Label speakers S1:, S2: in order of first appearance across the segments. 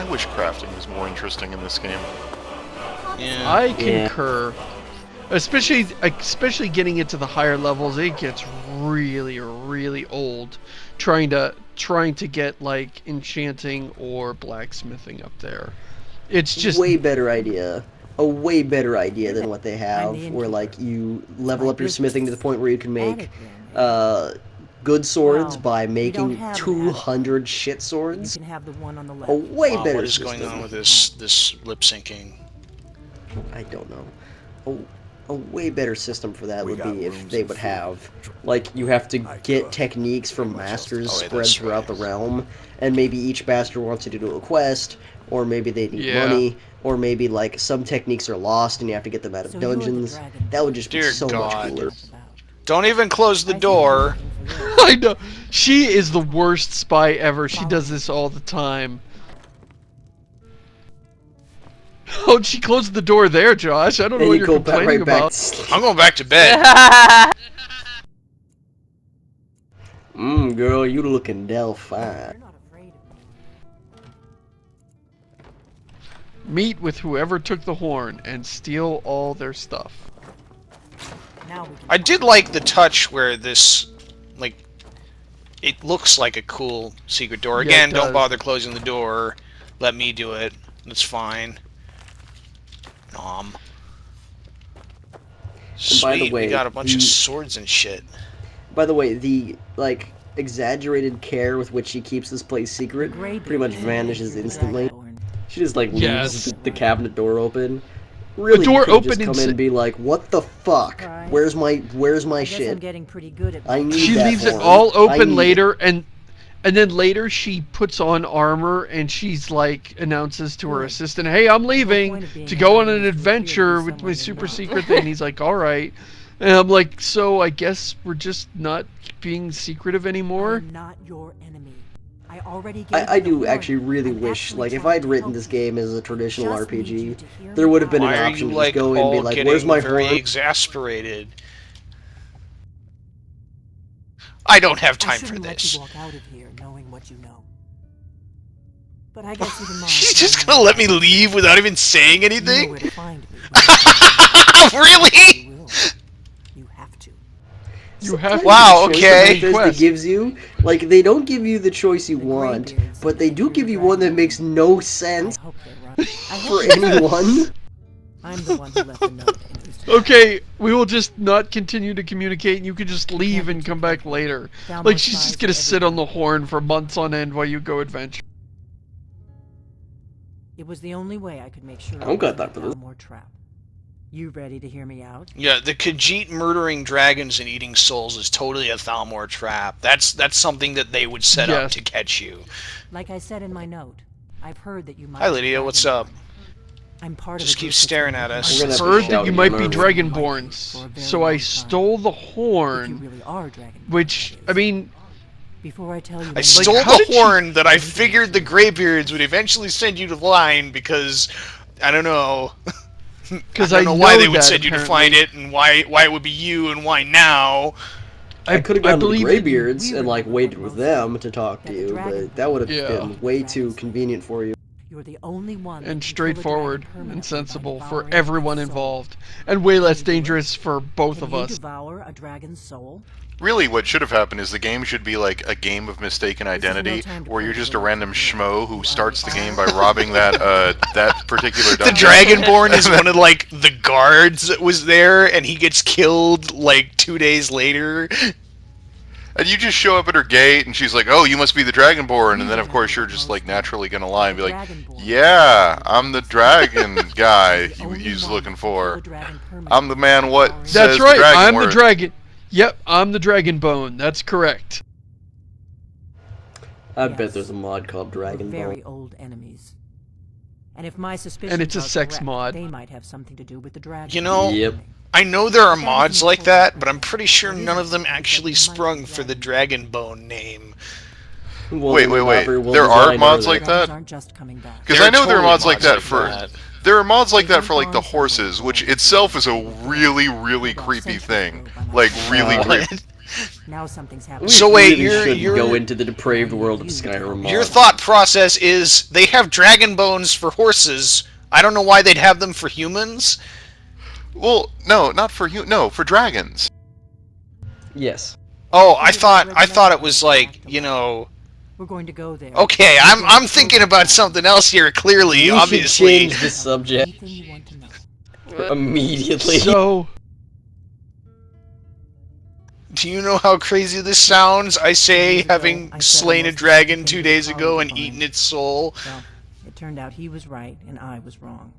S1: I wish crafting was more interesting in this game.
S2: Yeah.
S3: I concur. Especially getting into the higher levels, it gets really old trying to get like enchanting or blacksmithing up there. It's just
S4: way better idea. A way better idea than what they have, where like you level up your smithing to the point where you can make good swords by making 200 shit swords. A way better
S2: What is
S4: system.
S2: going on with this lip syncing?
S4: I don't know. A way better system for that would be if they would have, like, you have to get techniques from masters spread throughout the realm, and maybe each master wants you to do a quest, or maybe they need money, or maybe, like, some techniques are lost and you have to get them out of dungeons. That would just be so much cooler.
S2: Don't even close the door.
S3: I know. She is the worst spy ever. She does this all the time. Oh, she closed the door there, Josh. I don't know what you're complaining about.
S2: I'm going back to bed.
S4: Girl, you looking Delphine.
S3: Meet with whoever took the horn and steal all their stuff.
S2: I did like the touch where this, like, it looks like a cool secret door. Again, don't bother closing the door. Let me do it. That's fine. Sweet,
S4: by the way,
S2: we got a bunch of swords and shit.
S4: By the way, the, like, exaggerated care with which she keeps this place secret pretty much vanishes instantly. She just, like, leaves the cabinet door open. Really,
S3: the door
S4: open just come in
S3: and
S4: and be like, what the fuck? Where's my shit?
S5: I'm getting pretty good at
S4: I need
S3: She
S4: that
S3: leaves it
S4: horn.
S3: all open later, and then later she puts on armor and she's like announces to her assistant, "Hey, I'm leaving to go on an adventure with my super secret thing." He's like, "All right," and I'm like, "So I guess we're just not being secretive anymore."
S5: I'm not your enemy.
S4: I do actually really wish, like, if I'd written this game as a traditional RPG, there would have been an option to just go in and be like, "Where's my
S2: very
S4: horn?"
S2: exasperated. I don't have time for this.
S5: Walk out of here knowing what you know. But I guess even
S2: She's just gonna let me leave without even saying anything?
S5: You know where to find me.
S2: Really?
S5: You have to.
S3: You have
S2: Wow,
S4: The choice
S2: okay.
S4: that Bethesda gives you, like, they don't give you the choice you want, but they do give you one that makes no sense for anyone.
S5: I'm the one who left the note.
S3: Okay, we will just not continue to communicate, and you can just leave and come back later. Like, she's just gonna sit on the horn for months on end while you go adventure.
S5: It was the only way I could make sure
S4: I don't got that for this.
S5: more trap. You ready to hear me out?
S2: Yeah, the Khajiit murdering dragons and eating souls is totally a Thalmor trap. That's something that they would set up to catch you.
S5: Like I said in my note, I've heard that you might.
S2: Hi, Lydia. What's up?
S5: I'm part
S2: Just
S5: of
S2: keep staring at us.
S3: I heard that you might be Dragonborns, so I stole the horn. Which, I mean,
S5: before I tell you,
S2: I stole the horn that I figured the Graybeards would eventually send you to find because I don't know.
S3: Because
S2: I don't know why they would send you to find it, and why it would be you, and why now.
S4: I could have gone to the Graybeards and, like, waited with them to talk to you, but that would have been way too convenient for you.
S5: You're the only one
S3: and straightforward and sensible for everyone involved, and way less dangerous for both of us.
S5: Devour a dragon's soul?
S1: Really, what should have happened is the game should be like a game of mistaken identity, where you're just a random schmo who starts the game by robbing that that particular dungeon.
S2: The Dragonborn is one of, like, the guards that was there, and he gets killed, like, 2 days later.
S1: And you just show up at her gate, and she's like, "Oh, you must be the Dragonborn," and then of course you're just like naturally gonna lie and be like, "Yeah, I'm the dragon guy he's looking for. I'm the man what says
S3: That's right,
S1: the dragon
S3: I'm
S1: word."
S3: the dragon. Yep, I'm the Dragonbone. That's correct.
S4: I bet there's a mod called Dragonborn.
S5: Very old enemies. And if my suspicions
S3: And it's a
S5: are
S3: sex
S5: correct,
S3: mod.
S5: they might have something to do with the dragon.
S2: You know,
S4: Yep.
S2: I know there are mods like that, but I'm pretty sure none of them actually sprung for the Dragonbone name.
S4: Well,
S1: Wait. There are mods like that? Because I know there are mods like that for... There are mods like that for, like, the horses, which itself is a really, really creepy thing. Like, really creepy.
S5: Now something's happening.
S4: We
S2: So wait,
S4: really
S2: you're
S4: shouldn't go into the depraved world of Skyrim.
S2: Your
S4: mod.
S2: thought process is they have dragon bones for horses. I don't know why they'd have them for humans.
S1: Well, no, not for you. No, for dragons.
S4: Yes.
S2: Oh, I thought it was like, you know.
S5: We're going to go there.
S2: Okay, I'm thinking about something else here. Clearly,
S4: We
S2: obviously.
S4: should change the subject
S5: Anything you want to know.
S4: immediately.
S3: So,
S2: Do you know how crazy this sounds? I say having slain a dragon 2 days ago and eaten its soul.
S5: Well, it turned out he was right and I was wrong.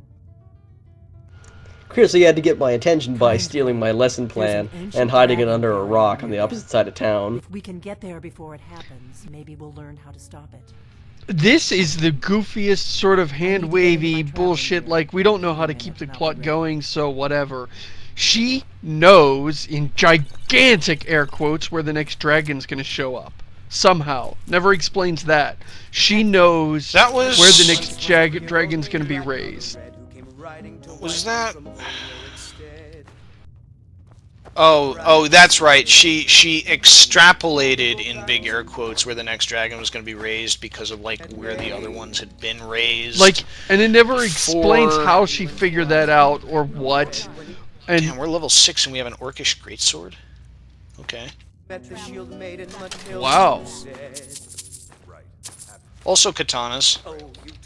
S4: Chris, he had to get my attention by stealing my lesson plan and hiding it under a rock on the opposite side of town.
S5: If we can get there before it happens, maybe we'll learn how to stop it.
S3: this is the goofiest sort of hand-wavy bullshit, like, we don't know how to keep the plot going, so whatever. She knows, in gigantic air quotes, where the next dragon's gonna show up. Somehow. Never explains that. She knows
S2: That was-
S3: where the next dragon's gonna be raised.
S2: Was that? Oh, that's right. She extrapolated in big air quotes where the next dragon was going to be raised because of like where the other ones had been raised.
S3: Like, and it never explains
S2: For-
S3: how she figured that out or what. And
S2: Damn, we're level 6 and we have an orcish greatsword. Okay.
S3: wow.
S2: Also katanas.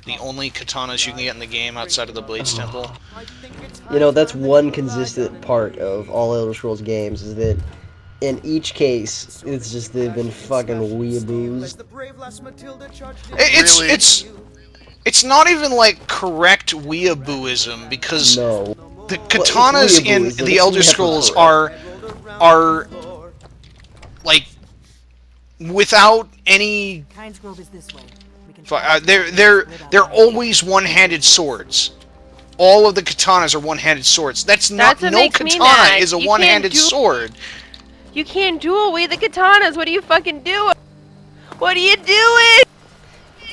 S2: The only katanas you can get in the game outside of the Blades Temple.
S4: You know, that's one consistent part of all Elder Scrolls games, is that in each case, it's just they've been fucking weeaboos.
S2: It's not even like correct weeabooism because
S4: No.
S2: the katanas in
S4: weeabooism.
S2: the Elder
S4: Never
S2: Scrolls
S4: correct.
S2: are like without any.
S5: Kynes Grove is this way. We can
S2: They're always one-handed swords. All of the katanas are one-handed swords. That's
S6: what
S2: no
S6: makes me
S2: katana
S6: mad.
S2: is a
S6: You can't
S2: one-handed
S6: do-
S2: sword.
S6: You can't duel with the katanas. What are you fucking doing? What are you doing?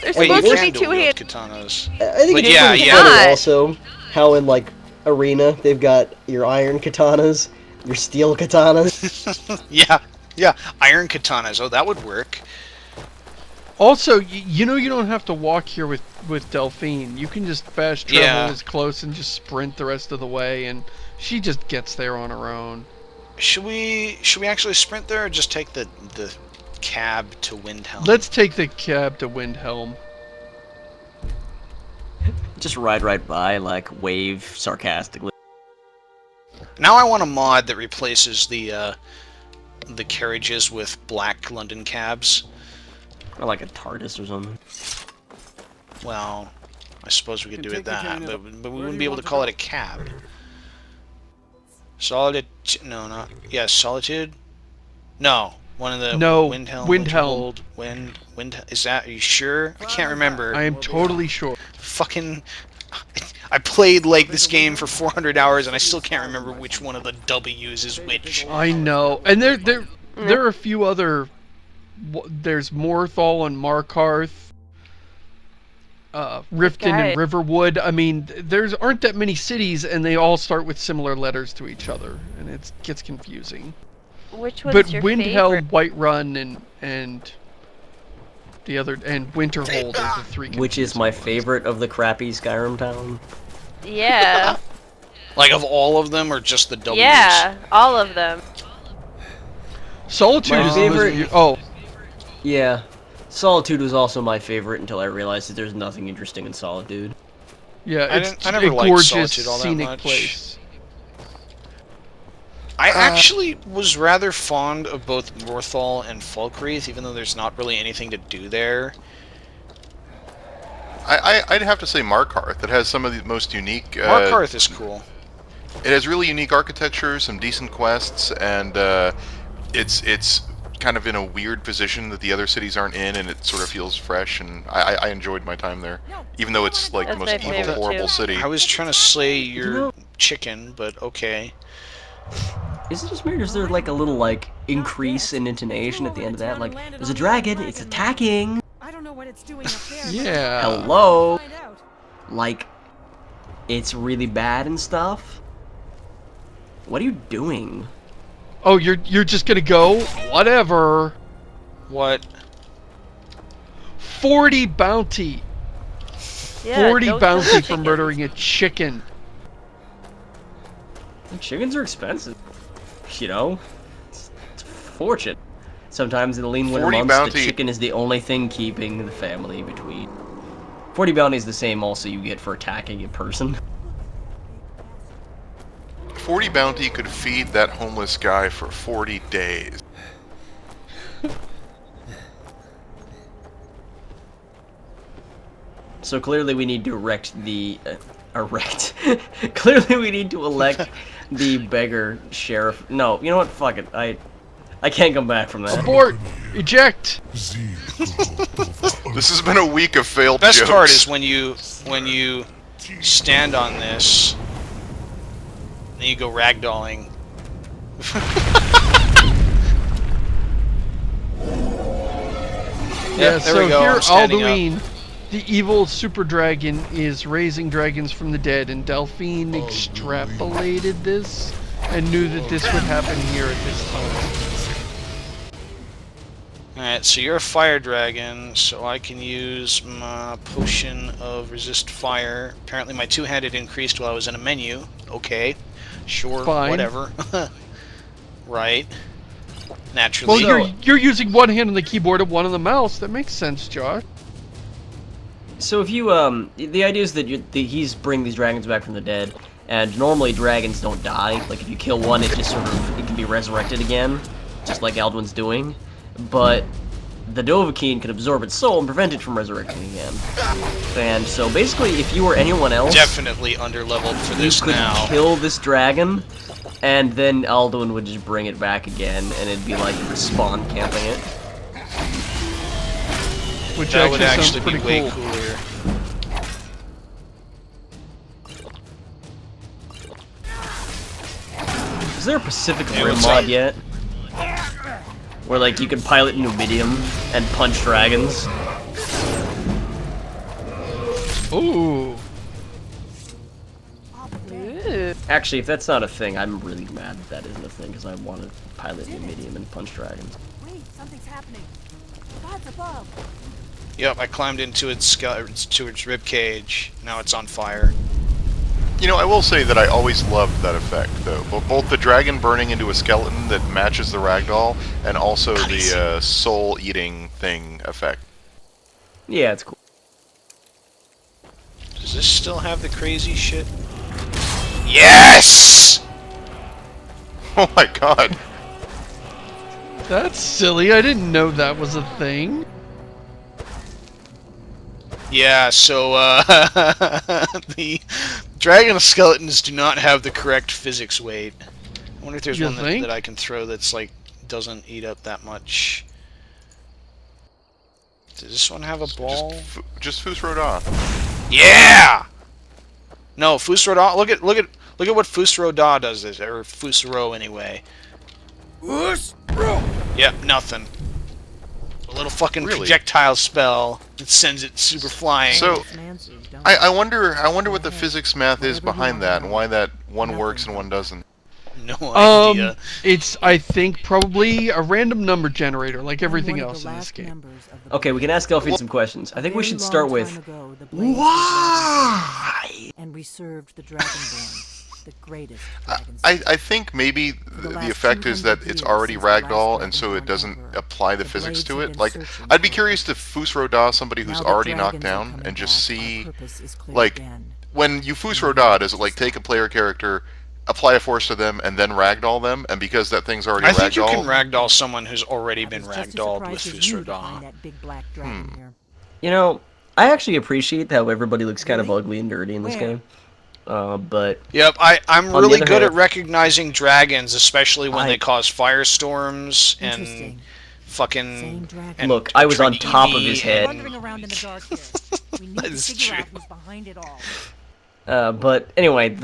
S6: They're
S2: Wait,
S6: supposed
S2: you
S6: to be
S2: can duel wield
S6: two-handed.
S2: katanas.
S4: I think
S2: But
S4: it's
S2: yeah,
S4: pretty
S2: yeah.
S4: funny
S6: Not.
S4: also how in like Arena they've got your iron katanas, your steel katanas.
S2: Yeah, iron katanas. Oh, that would work.
S3: Also, you know you don't have to walk here with Delphine. You can just fast travel
S2: Yeah.
S3: as close and just sprint the rest of the way, and she just gets there on her own.
S2: Should we actually sprint there or just take the cab to Windhelm?
S3: Let's take the cab to Windhelm.
S4: Just ride right by, like wave sarcastically.
S2: Now I want a mod that replaces the carriages with black London cabs.
S4: Or like a TARDIS or something.
S2: Well, I suppose we could do it that, but we wouldn't be able to call it a cab. Solitude? No. One of the
S3: No,
S2: Windhelm.
S3: Windhelm.
S2: Wind. Is that? Are you sure? I can't remember.
S3: I am totally sure.
S2: Fucking. I played like this game for 400 hours and I still can't remember which one of the W's is which.
S3: I know, and there are a few other. There's Morthal and Markarth, Riften and Riverwood. I mean, aren't that many cities, and they all start with similar letters to each other, and it gets confusing.
S6: Which one's
S3: But
S6: your
S3: Windhelm,
S6: favorite?
S3: Whiterun, and the other, and Winterhold are the three.
S4: Which is my favorite of the crappy Skyrim town.
S6: Yeah.
S2: Like of all of them or just the W's?
S6: Yeah, all of them.
S3: Solitude
S4: My
S3: is
S4: favorite-
S3: the most.
S4: Yeah. Solitude was also my favorite until I realized that there's nothing interesting in Solitude.
S3: Yeah,
S2: I
S3: it's
S2: never
S3: a
S2: liked
S3: gorgeous
S2: Solitude all that
S3: scenic
S2: much.
S3: place.
S2: I actually was rather fond of both Morthal and Falkreath, even though there's not really anything to do there.
S1: I'd have to say Markarth. It has some of the most unique.
S2: Markarth is cool.
S1: It has really unique architecture, some decent quests, and it's kind of in a weird position that the other cities aren't in, and it sort of feels fresh. And I enjoyed my time there, even though it's like the
S6: That's
S1: most
S6: my
S1: evil,
S6: favorite,
S1: horrible
S6: too.
S1: city.
S2: I was trying to slay your
S4: You know-
S2: chicken, but okay.
S4: Is it just me or is there like a little like increase in intonation at the end of that? Like, there's a dragon, it's attacking!
S5: I don't know what it's doing up there.
S3: Yeah.
S4: Hello!
S5: Find out.
S4: Like, it's really bad and stuff? What are you doing?
S3: Oh, you're just gonna go? Whatever.
S2: What?
S3: 40 bounty.
S6: Yeah,
S3: 40
S6: don't
S3: bounty
S6: kill
S3: for
S6: chickens.
S3: murdering a chicken.
S7: Chickens are expensive. You know? It's a fortune. Sometimes in the lean winter
S1: 40
S7: months,
S1: bounty.
S7: the chicken is the only thing keeping the family between. 40 bounty is the same also you get for attacking a person.
S1: 40 bounty could feed that homeless guy for 40 days.
S7: So clearly we need to erect the... clearly we need to elect the beggar sheriff. No, you know what? Fuck it. I can't come back from that.
S3: Abort! Eject!
S1: This has been a week of failed
S2: Best
S1: jokes.
S2: part is when you stand on this, then you go ragdolling.
S3: Yeah,
S2: there
S3: so
S2: we go.
S3: here
S2: I'm standing up.
S3: Alduin, the evil super dragon, is raising dragons from the dead, and Delphine extrapolated this and knew that this would happen here at this time.
S2: Alright, so you're a fire dragon, so I can use my potion of resist fire. Apparently my two-handed increased while I was in a menu. Okay. Sure,
S3: Fine.
S2: whatever. Right. Naturally.
S3: Well, you're using one hand on the keyboard and one on the mouse. That makes sense, Josh.
S7: So if you, the idea is that he's bringing these dragons back from the dead, and normally dragons don't die. Like, if you kill one, it just sort of, it can be resurrected again, just like Alduin's doing. But the Dovahkiin can absorb its soul and prevent it from resurrecting again. And so basically, if you or anyone else...
S2: Definitely underleveled for this
S7: you could
S2: now.
S7: kill this dragon, and then Alduin would just bring it back again, and it'd be like respawn camping it.
S3: Which
S2: That would
S3: sounds
S2: actually be
S3: pretty
S2: way
S3: cool.
S2: cooler.
S7: Is there a Pacific
S2: Yeah,
S7: Rim
S2: what's
S7: mod
S2: up?
S7: yet? Where like you can pilot Numidium and punch dragons?
S3: Ooh.
S6: Ooh.
S7: Actually, if that's not a thing, I'm really mad that isn't a thing, because I want to pilot Numidium and punch dragons.
S5: Wait, something's happening. Gods above.
S2: Yep, I climbed into its rib cage. Now it's on fire.
S1: You know, I will say that I always loved that effect, though. Both the dragon burning into a skeleton that matches the ragdoll, and also the soul-eating thing effect.
S7: Yeah, it's cool.
S2: Does this still have the crazy shit? Yes!
S1: Oh my god.
S3: That's silly. I didn't know that was a thing.
S2: Yeah, so the dragon skeletons do not have the correct physics weight. I wonder if there's
S3: You
S2: one
S3: think?
S2: that I can throw that's like doesn't eat up that much. Does this one have a ball?
S1: Just Fusroda.
S2: Yeah! No, Fusroda. Look at what Fusroda does, or Fusro anyway. Yep, nothing. A little fucking
S1: Really?
S2: projectile spell that sends it super flying.
S1: So, I wonder what the physics math is behind that, and why that one works and one doesn't.
S2: No idea.
S3: It's, I think, probably a random number generator, like everything else in this game.
S7: Okay, we can ask Delphine some questions. I think we should start with...
S5: Why? And we served the Dragonborn, the greatest dragons.
S1: I think maybe the effect is that it's already ragdoll, and so it doesn't apply the physics to it. Like, I'd be curious to Fusroda somebody who's already knocked down and just see, like, when you Fusroda, does it like take a player character, apply a force to them, and then ragdoll them? And because that thing's already
S2: I think you
S1: ragdoll,
S2: can ragdoll someone who's already been ragdolled with Fusroda.
S7: You know, I actually appreciate how everybody looks kind of ugly and dirty in this game. But...
S2: Yep, I'm
S7: On the
S2: really
S7: other
S2: good at
S7: hand-
S2: recognizing dragons, especially when they cause firestorms and
S5: Interesting.
S2: fucking...
S5: dragon.
S2: and
S7: Look, I was on
S2: try to
S7: top
S2: eat
S7: of
S2: me
S7: his
S2: and-
S7: head.
S5: Wandering around in the dark here. We need
S2: That
S5: to
S2: is
S5: figure out
S2: true.
S5: who's behind it all.
S7: But anyway,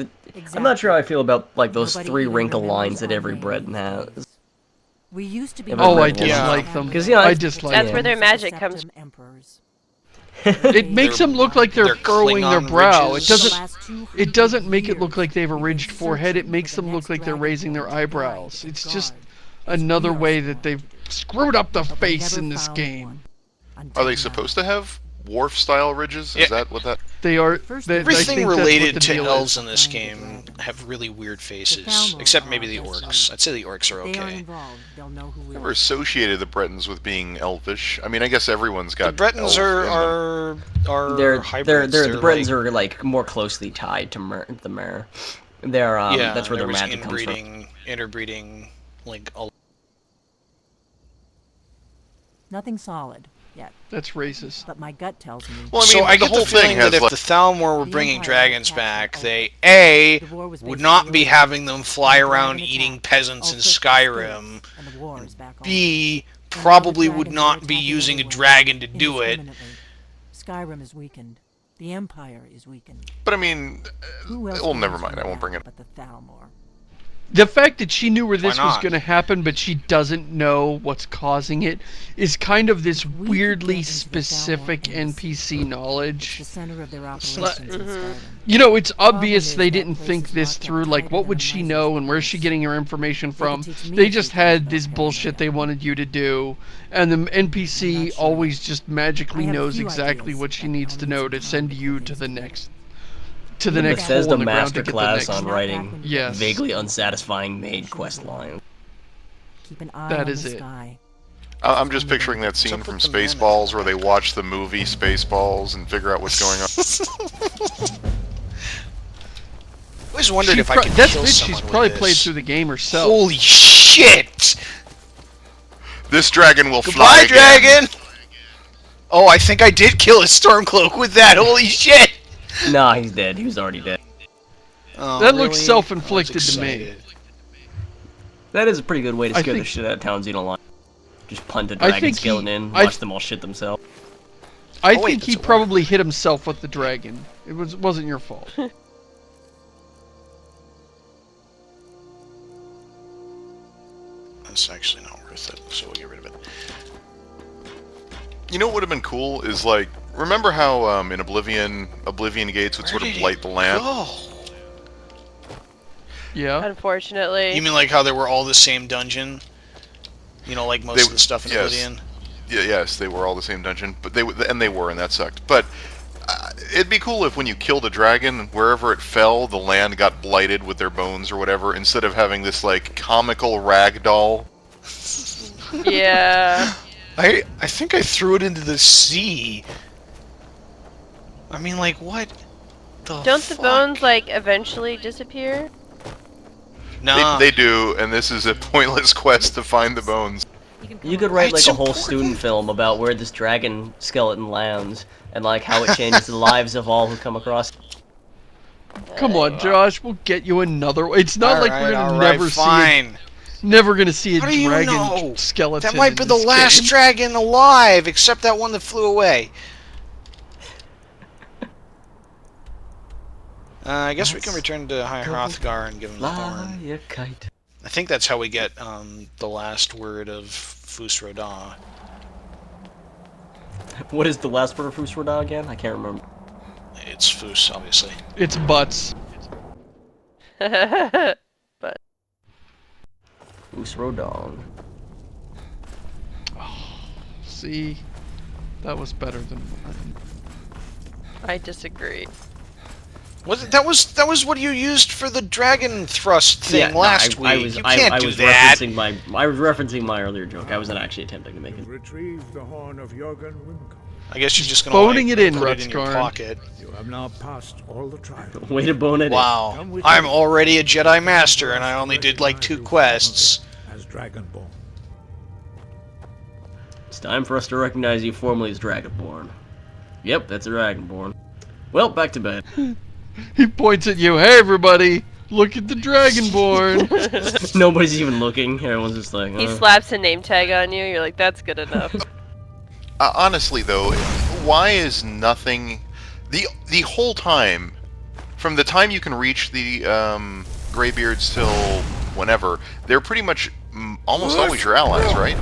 S7: I'm not sure how I feel about like those
S5: Nobody
S7: three
S5: even
S7: wrinkle
S5: remembers
S7: lines that
S5: our
S7: every bread
S5: names.
S7: has.
S5: We used to be.
S7: Oh,
S3: Oh, I
S7: Yeah.
S3: dislike them.
S7: 'Cause, you know,
S3: I
S7: it's-
S3: dislike
S6: That's
S3: them.
S6: where their magic comes from.
S3: It makes them look like they're
S2: Their
S3: furrowing their
S2: Klingon
S3: brow.
S2: ridges.
S3: It doesn't make it look like they have a ridged forehead. It makes them look like they're raising their eyebrows. It's just another way that they've screwed up the face in this game.
S1: Are they supposed to have wharf-style ridges? Is that what that...
S3: They are.
S2: Everything related to elves in this game have really weird faces, except maybe the orcs. I'd say the orcs are okay.
S1: Never associated the Bretons with being elvish. I mean, I guess everyone's got.
S2: The Bretons are hybrids.
S7: The Bretons are like more closely tied to the Mer. They're that's where their magic comes from.
S2: Interbreeding, like all.
S5: Nothing solid yet.
S3: That's racist.
S5: But my gut tells me.
S1: Well, I mean,
S2: so I
S1: the
S2: get
S1: whole
S2: the feeling
S1: thing has
S2: that if
S1: like...
S2: the Thalmor were bringing dragons back, they would not be having them fly around eating peasants in Skyrim. B, probably would not be using a dragon to do it.
S5: Skyrim is weakened. The Empire is weakened.
S1: But I mean, well, never mind. I won't bring it.
S5: But the Thalmor.
S3: The fact that she knew where this was going to happen, but she doesn't know what's causing it, is kind of this weirdly specific NPC knowledge.
S5: The center of their operations in Skyrim.
S3: You know, it's obvious they didn't think this through, like, what would she know and where's she getting her information from? They just had this bullshit they wanted you to do, and the NPC always just magically knows exactly what she needs to know to send you to the next
S7: Bethesda
S3: hole in the ground to get the
S7: masterclass
S3: next.
S7: on writing
S3: Yes.
S7: vaguely unsatisfying maid quest line.
S5: Keep an eye
S3: That
S5: on
S3: is
S5: the
S3: it.
S5: sky.
S1: I'm just picturing that scene from Spaceballs where they watch the movie Spaceballs and figure out what's going on.
S2: I always wondered if I could
S3: That's
S2: kill
S3: it.
S2: someone
S3: She's
S2: with
S3: probably
S2: this.
S3: played through the game herself.
S2: Holy shit!
S1: This dragon will
S2: Goodbye,
S1: fly again.
S2: dragon! Oh, I think I did kill a Stormcloak with that. Holy shit!
S7: Nah, he's dead. He was already dead.
S2: Oh,
S3: That looks
S2: really?
S3: self-inflicted
S2: I was
S3: to me.
S2: excited.
S7: That is a pretty good way to
S3: I
S7: scare the
S3: think-
S7: shit out of towns you don't like. Just punt a
S3: I
S7: dragon
S3: think
S7: skeleton in,
S3: I-
S7: watch them all shit themselves.
S3: I
S2: Oh, wait,
S3: think he
S2: that's a
S3: probably hit himself with the dragon. It wasn't your fault.
S2: That's actually not worth it, so we'll get rid of it.
S1: You know what would have been cool is like, remember how in Oblivion gates would sort of light the lamp?
S2: Oh.
S3: Yeah.
S6: Unfortunately.
S2: You mean like how they were all the same dungeon? You know, like most of the stuff in
S1: yes.
S2: Oblivion?
S1: Yeah, yes, they were all the same dungeon, but they were, and that sucked. But it'd be cool if when you killed a dragon, wherever it fell, the land got blighted with their bones or whatever, instead of having this like comical rag doll.
S6: Yeah.
S2: I think I threw it into the sea. I mean, like, what the
S6: Don't the
S2: fuck?
S6: bones, like, eventually disappear?
S2: Nah.
S1: They do, and this is a pointless quest to find the bones.
S7: You could write like
S2: It's
S7: a whole
S2: important.
S7: student film about where this dragon skeleton lands, and like how it changes the lives of all who come across.
S3: Come on, Josh. We'll get you another. It's not like we're gonna never see a
S2: How do you
S3: dragon
S2: know?
S3: skeleton.
S2: That might
S3: in
S2: be the
S3: this
S2: last
S3: game.
S2: dragon alive, except that one that flew away. I guess we can return to High Hrothgar and give him the horn.
S7: Fly a kite.
S2: I think that's how we get the last word of Fus Roda.
S7: What is the last word of Fusroda again? I can't remember.
S2: It's Fus, obviously.
S3: It's butts.
S6: But
S7: Fusrodon.
S3: See, that was better than mine.
S6: I disagree.
S2: Was it, that was what you used for the dragon thrust thing last week. You can't
S7: I
S2: do
S7: was
S2: that.
S7: referencing my earlier joke. I wasn't actually attempting to make it.
S8: Retrieve the horn of Jorgen Wimco.
S2: I guess you're just gonna
S3: Phoning
S2: like,
S3: it in,
S2: put it in your
S3: Rutskarn.
S2: pocket.
S8: You have now passed all the trials.
S7: Way to bone it
S2: Wow, I'm already a Jedi Master, and I only did like 2 quests.
S8: As Dragonborn.
S7: It's time for us to recognize you formally as Dragonborn. Yep, that's a Dragonborn. Well, back to bed.
S3: He points at you. Hey, everybody! Look at the Dragonborn.
S7: Nobody's even looking. Everyone's just like,
S6: He slaps a name tag on you, you're like, that's good enough.
S1: Honestly, though, why is nothing... The whole time, from the time you can reach the Graybeards till whenever, they're pretty much almost always your allies, right?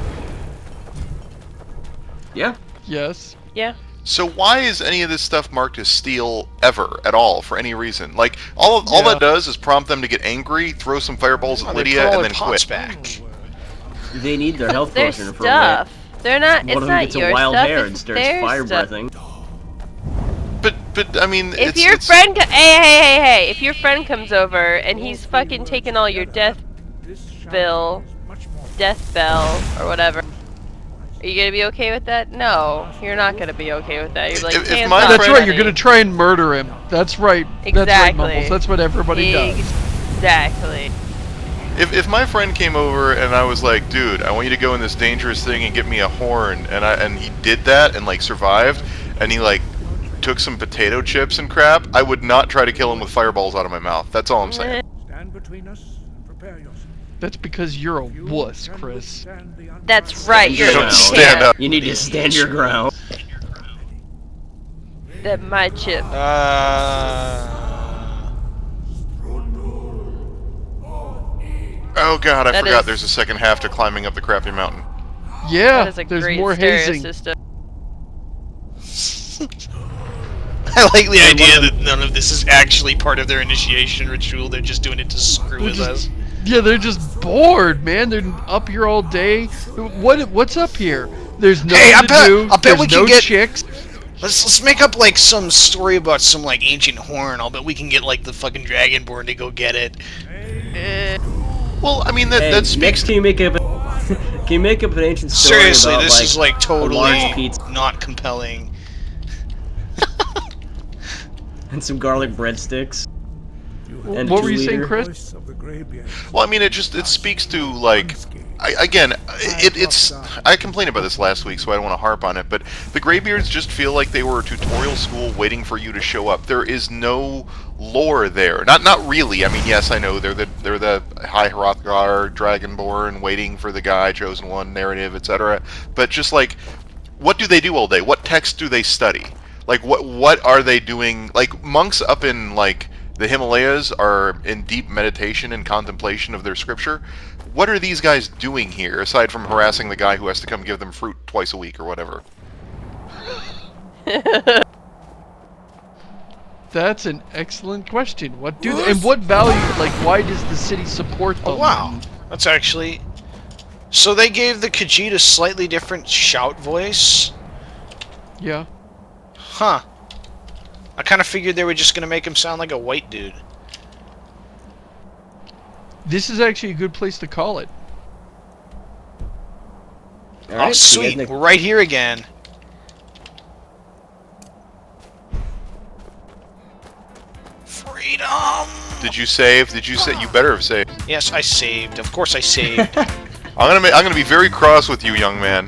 S7: Yeah.
S3: Yes.
S6: Yeah.
S1: So why is any of this stuff marked as steal ever at all for any reason? Like all that does is prompt them to get angry, throw some fireballs at Lydia, and then quit.
S2: Back.
S7: They need their health
S6: Their
S7: potion for
S6: stuff. They're not.
S7: One
S6: It's
S7: of them
S6: not
S7: gets
S6: your
S7: a wild
S6: stuff.
S7: hair and
S6: It's
S7: starts
S6: their
S7: fire
S6: stuff.
S7: breathing.
S1: But I mean,
S6: If your friend, hey, if your friend comes over and he's fucking taking all your death bell, or whatever, are you gonna be okay with that? No, you're not gonna be okay with that. You're like,
S1: If
S6: hands
S1: my
S6: off,
S3: That's right.
S6: buddy.
S3: You're gonna try and murder him. That's right. That's right,
S6: Exactly.
S3: Mumbles. That's what everybody does.
S6: Exactly.
S1: If my friend came over and I was like, dude, I want you to go in this dangerous thing and get me a horn, and he did that and like survived, and he like took some potato chips and crap, I would not try to kill him with fireballs out of my mouth. That's all I'm saying.
S8: Stand between us and prepare yourself.
S3: That's because you're a wuss, Chris.
S6: That's right.
S1: You
S6: You're
S1: don't
S6: a
S1: stand
S6: champ.
S1: up.
S7: You need to stand your ground.
S6: That my chip.
S1: Oh god, I
S6: That
S1: forgot
S6: is-
S1: there's a second half to climbing up the crappy mountain.
S3: Yeah,
S6: That is a
S3: there's
S6: great
S3: more
S6: stereo
S3: hazing.
S6: system.
S2: I like the idea that none of this is actually part of their initiation ritual. They're just doing it to screw with us.
S3: Yeah, they're just bored, man. They're up here all day. What's up here? There's nothing
S2: Hey, I
S3: to
S2: bet-
S3: do.
S2: I bet
S3: There's
S2: we can
S3: no
S2: get-
S3: chicks.
S2: Let's make up like some story about some like ancient horn. I'll bet we can get like the fucking Dragonborn to go get it.
S1: Well, I mean, that
S7: Hey,
S1: speaks
S7: next can you make up can you make up an ancient story
S2: Seriously,
S7: about,
S2: this is like
S7: a
S2: totally
S7: large pizza
S2: not compelling.
S7: and some garlic breadsticks? And
S3: What
S7: a
S3: were you
S7: 2
S3: saying,
S7: liter?
S3: Chris?
S8: Voice of the Graybeards.
S1: Well, I mean, it speaks to like, it's. I complained about this last week, so I don't want to harp on it. But the Graybeards just feel like they were a tutorial school waiting for you to show up. There is no lore there. Not really. I mean, yes, I know they're the High Hrothgar Dragonborn waiting for the guy, chosen one, narrative, etc. But just like, what do they do all day? What text do they study? Like, what are they doing? Like, monks up in like the Himalayas are in deep meditation and contemplation of their scripture. What are these guys doing here, aside from harassing the guy who has to come give them fruit twice a week or whatever?
S3: That's an excellent question. What do they, and what value? Like, why does the city support them?
S2: Oh wow, that's actually. So they gave the Khajiit a slightly different shout voice.
S3: Yeah.
S2: Huh. I kind of figured they were just gonna make him sound like a white dude.
S3: This is actually a good place to call it.
S7: All
S2: Oh
S7: right, see you guys
S2: sweet,
S7: next-
S2: we're right here again. Freedom!
S1: Did you save? Did you say? You better have saved.
S2: Yes, I saved. Of course I saved.
S1: I'm gonna be very cross with you, young man.